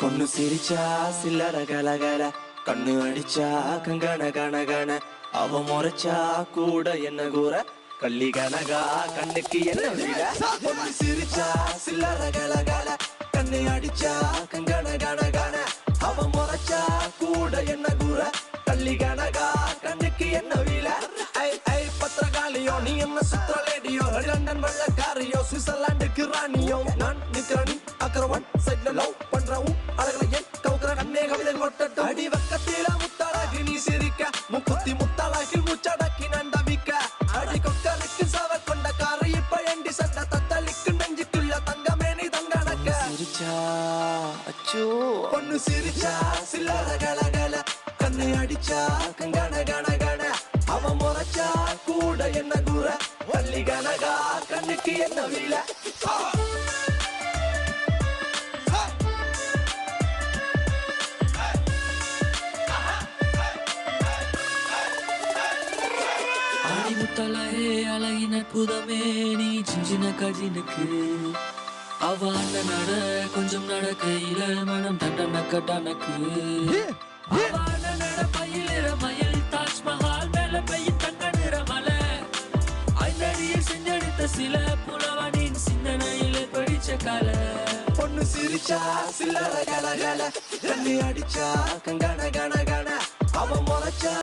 பொண்ணு சிரிச்சா சில்லற கலகல, கண்ணு அடிச்சா கங்கன கனகன, அவ முறைச்சா கூட என்ன கூற, கள்ளி கனகா கண்ணுக்கு என்ன விட. பொண்ணு சிரிச்சா சில்லற கலகல, கண்ணு அடிச்சா கங்கன கனகன, அவ முறைச்சா கூட என்ன கூற, கள்ளி கனகா கண்ணுக்கு என்ன வில. ஐ ஐ பத்திரகாளியோ நீ என்ன சுத்திரலேடியோ, லண்டன் வெள்ளக்காரியோ சுவிட்சர்லாந்துக்கு ராணியோ, நான் நிக்கிறனி அக்கரவன் சைட்ல லவ் பண்றவும் அழகலையே கவுக்கற கண்ணே கவிதை கொட்டட்டும். அடி வக்கத்தில முத்தழகு நீ சிரிக்க, முக்குத்தி முத்தழகில் முச்சடக்கி நண்டவிக்க, அடி கொக்கலுக்கு சவ கொண்ட காரை இப்ப எண்டி சண்ட தத்தளிக்கு நெஞ்சுக்குள்ள தங்கமே நீ தங்கடக்க. சிரிச்சா அச்சோ பொண்ணு சிரிச்சா சில்லற கலகல, கண்ணு அடிச்சா கங்கன கனகன, அவ முறைச்சா கூட என்ன கூற, வள்ளி கனகா கண்ணுக்கு என்ன வில. முத்தலையே அழகின புதமே நீ சின்ன கஜினுக்கு, அவ அண்ணன் நட கொஞ்சம் நடக்கையில மனம் தண்டனக்க டனக்கு. அவ அண்ணன் நட மயில் மயில் தாஜ்மஹால் மேல பெய்யும் தங்க நிற மலை, ஐந்தடியில் செஞ்செடுத்த சில புலவனின் சிந்தனையில படிச்ச கலை. பொண்ணு சிரிச்சா சில்லற கலகல, கண்ணு அடிச்சா கங்கன கனகன, அவ முறைச்சா